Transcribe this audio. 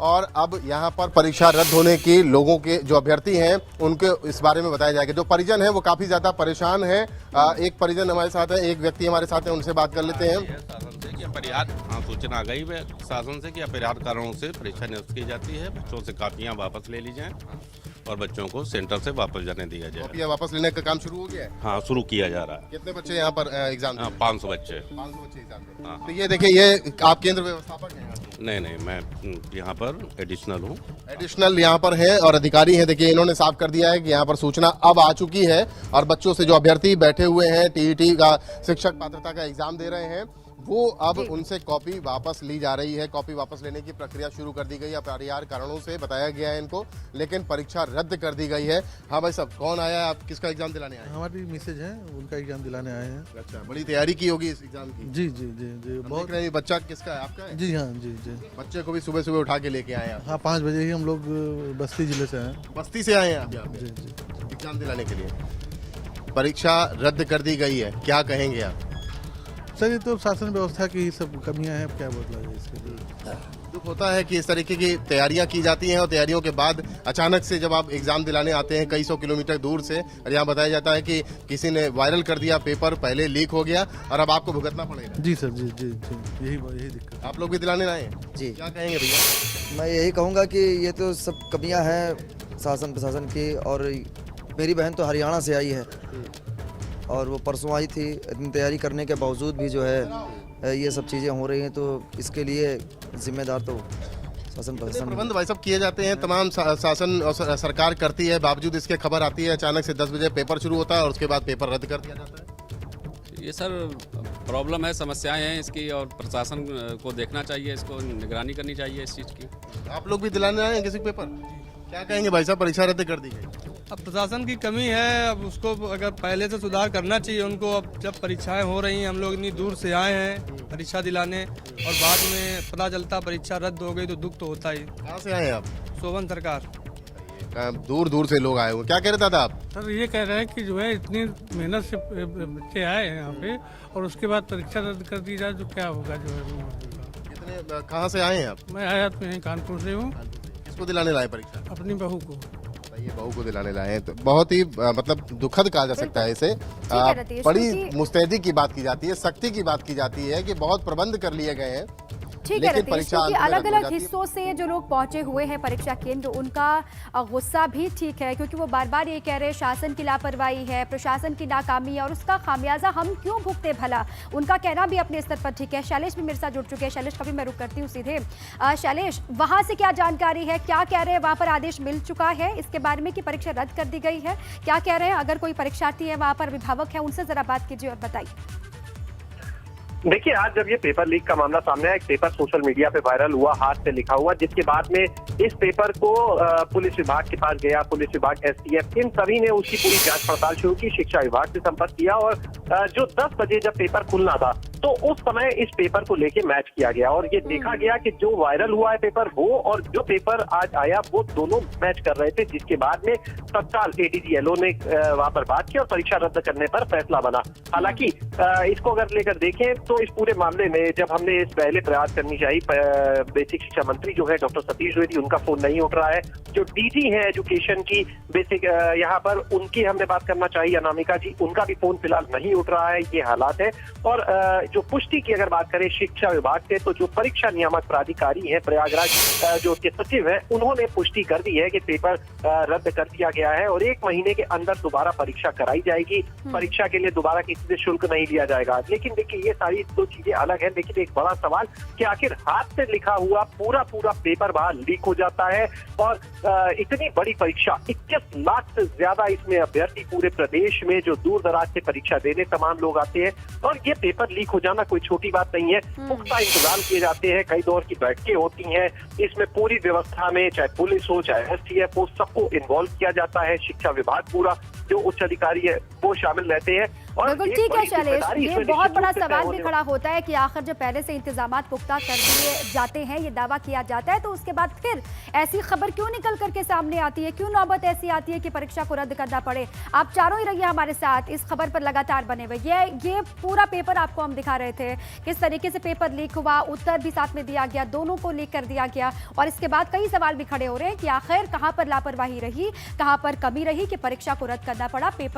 और अब यहाँ पर परीक्षा रद्द होने की लोगों के जो अभ्यर्थी हैं उनके इस बारे में बताया जाएगा। जो परिजन है वो काफी ज्यादा परेशान है। एक परिजन हमारे साथ है, एक व्यक्ति हमारे साथ है, उनसे बात कर लेते हैं। शासन से कि अपरिहार्य सूचना आ गई है शासन से कि अपरिहार्य कारणों से परीक्षा निरस्त की जाती है। बच्चों से कापियां वापस ले ली जाएं और बच्चों को सेंटर से वापस जाने दिया जाए। कॉपियां वापस लेने का काम शुरू हो गया है? हाँ, शुरू किया जा रहा है। कितने बच्चे यहाँ पर एग्जाम? 500 बच्चे। 500 बच्चे एग्जाम दे। हाँ। तो ये देखिए, ये आप केंद्र व्यवस्थापक हैं? नहीं, मैं यहाँ पर एडिशनल हूँ। एडिशनल यहाँ पर है और अधिकारी हैं। देखिए, इन्होंने साफ कर दिया है कि यहाँ पर सूचना अब आ चुकी है और बच्चों से जो अभ्यर्थी बैठे हुए हैं टीईटी का शिक्षक पात्रता का एग्जाम दे रहे हैं, वो अब उनसे कॉपी वापस ली जा रही है। कॉपी वापस लेने की प्रक्रिया शुरू कर दी गई है। अपरिहार्य कारणों से बताया गया है इनको, लेकिन परीक्षा रद्द कर दी गई है। हाँ भाई साहब, कौन आया है? आप किसका एग्जाम दिलाने आए हैं? हमारी मिसेज है, उनका एग्जाम दिलाने आए हैं। अच्छा, बड़ी तैयारी की होगी इस एग्जाम की? जी जी जी जी बहुत रही। बच्चा किसका है? आपका है? जी हाँ जी जी बच्चे को भी सुबह सुबह उठा के लेके आए हैं? हाँ 5 बजे ही हम लोग बस्ती जिले से हैं। बस्ती से आए हैं आप यहाँ पे जी जी एग्जाम दिलाने के लिए? परीक्षा रद्द कर दी गई है, क्या कहेंगे आप? सर ये तो शासन व्यवस्था की ही सब कमियां हैं, अब क्या बोला जाए इसके लिए। दुख होता है कि इस तरीके की तैयारियां की जाती हैं और तैयारियों के बाद अचानक से जब आप एग्जाम दिलाने आते हैं कई सौ किलोमीटर दूर से, और यहाँ बताया जाता है कि किसी ने वायरल कर दिया पेपर, पहले लीक हो गया और अब आपको भुगतना पड़ेगा। जी सर, जी जी जी यही दिक्कत। आप लोग भी दिलाने आए हैं? जी, क्या कहेंगे भैया? मैं यही कहूँगा कि ये तो सब कमियां हैं शासन प्रशासन की। और मेरी बहन तो हरियाणा से आई है और वो परसों आई थी। इतनी तैयारी करने के बावजूद भी जो है ये सब चीज़ें हो रही हैं, तो इसके लिए जिम्मेदार तो शासन प्रशासन। प्रबंध भाई साहब किए जाते हैं, तमाम शासन और सरकार करती है, बावजूद इसके खबर आती है अचानक से 10 बजे पेपर शुरू होता है और उसके बाद पेपर रद्द कर दिया जाता है। ये सर प्रॉब्लम है, समस्याएं हैं इसकी और प्रशासन को देखना चाहिए, इसको निगरानी करनी चाहिए इस चीज़ की। आप लोग भी दिलाने आए हैं किसी को पेपर? क्या कहेंगे भाई साहब, परीक्षा रद्द कर दी गई? अब प्रशासन की कमी है, अब उसको अगर पहले से सुधार करना चाहिए उनको। अब जब परीक्षाएं हो रही हैं, हम लोग इतनी दूर से आए हैं परीक्षा दिलाने और बाद में पता चलता परीक्षा रद्द हो गई तो दुख तो होता ही। कहाँ से आए हैं आप? शोभन सरकार। दूर दूर से लोग आए हुए, क्या कह रहे दादा आप? सर ये कह रहे हैं कि जो है इतनी मेहनत से बच्चे आए हैं यहाँ पे और उसके बाद परीक्षा रद्द कर दी जाए तो क्या होगा जो है। कितने, कहाँ से आए हैं आप? मैं आया तो यहीं कानपुर से हूँ। किसको दिलाने लाए परीक्षा? अपनी बहू को। ये बहू को दिलाने लाए हैं, तो बहुत ही मतलब दुखद कहा जा सकता है इसे। रतीश, बड़ी मुस्तैदी की बात की जाती है, सख्ती की बात की जाती है कि बहुत प्रबंध कर लिए गए हैं। ठीक है रतीश, क्योंकि अलग अलग हिस्सों से जो लोग पहुंचे हुए हैं परीक्षा केंद्र, उनका गुस्सा भी ठीक है, क्योंकि वो बार बार ये कह रहे हैं शासन की लापरवाही है, प्रशासन की नाकामी है और उसका खामियाजा हम क्यों भुगते भला। उनका कहना भी अपने स्तर पर ठीक है। शैलेश भी मेरे साथ जुड़ चुके हैं। शैलेश, कभी मैं रुक करती हूँ सीधे। शैलेश, वहां से क्या जानकारी है, क्या कह रहे हैं? वहां पर आदेश मिल चुका है इसके बारे में कि परीक्षा रद्द कर दी गई है? क्या कह रहे हैं? अगर कोई परीक्षार्थी है वहां पर, अभिभावक है, उनसे जरा बात कीजिए और बताइए। देखिए, आज जब ये पेपर लीक का मामला सामने आया, एक पेपर सोशल मीडिया पे वायरल हुआ, हाथ से लिखा हुआ, जिसके बाद में इस पेपर को पुलिस विभाग के पास गया। पुलिस विभाग, एसटीएफ, इन सभी ने उसकी पूरी जांच पड़ताल शुरू की। शिक्षा विभाग से संपर्क किया और जो 10 बजे जब पेपर खुलना था तो उस समय इस पेपर को लेके मैच किया गया और ये देखा गया कि जो वायरल हुआ है पेपर वो और जो पेपर आज आया वो दोनों मैच कर रहे थे, जिसके बाद में तत्काल एडीजी एलओ ने वहां पर बात की और परीक्षा रद्द करने पर फैसला बना। हालांकि इसको अगर लेकर देखें तो इस पूरे मामले में जब हमने इस पहले प्रयास करनी चाहिए, बेसिक शिक्षा मंत्री जो है डॉक्टर सतीश द्विवेदी, उनका फोन नहीं उठ रहा है। जो डीजी है एजुकेशन की बेसिक यहाँ पर, उनकी हमने बात करना चाहिए, अनामिका जी, उनका भी फोन फिलहाल नहीं उठ रहा है। ये हालात है। और जो पुष्टि की अगर बात करें शिक्षा विभाग से, तो जो परीक्षा नियामक प्राधिकारी है प्रयागराज, जो उसके सचिव है, उन्होंने पुष्टि कर दी है कि पेपर रद्द कर दिया गया है और 1 महीने के अंदर दोबारा परीक्षा कराई जाएगी। परीक्षा के लिए दोबारा किसी से शुल्क नहीं लिया जाएगा। लेकिन देखिए, ये सारी दो चीजें अलग है, लेकिन एक बड़ा सवाल कि आखिर हाथ से लिखा हुआ पूरा पेपर बाहर लीक हो जाता है और इतनी बड़ी परीक्षा, 21 लाख से ज्यादा इसमें अभ्यर्थी पूरे प्रदेश में जो दूर दराज से परीक्षा देने तमाम लोग आते हैं और ये पेपर लीक हो जाना कोई छोटी बात नहीं है। पुख्ता इंतजाम किए जाते हैं, कई दौर की बैठकें होती हैं, इसमें पूरी व्यवस्था में चाहे पुलिस हो चाहे एसटीएफ हो, सबको इन्वॉल्व किया जाता है। शिक्षा विभाग पूरा जो उच्च अधिकारी है वो शामिल रहते हैं और बिल्कुल एक ठीक है बड़ी शैलेश, जिम्मेदारी ये इसमें बहुत निश्चित बड़ा रूप से तय सवाल भी होने खड़ा होता है कि आखिर जब पहले से इंतजाम पुख्ता कर दिए जाते हैं, ये दावा किया जाता है, तो उसके बाद फिर ऐसी खबर क्यों निकल करके सामने आती है, क्यों नौबत ऐसी आती है कि परीक्षा को रद्द करना पड़े। आप चारों ही रहिए हमारे साथ, इस खबर पर लगातार बने हुए। ये पूरा पेपर आपको हम दिखा रहे थे, किस तरीके से पेपर लीक हुआ, उत्तर भी साथ में दिया गया, दोनों को लीक कर दिया गया, और इसके बाद कई सवाल भी खड़े हो रहे हैं कि आखिर कहां पर लापरवाही रही, कहां पर कमी रही कि परीक्षा को रद्द करना पड़ा। पेपर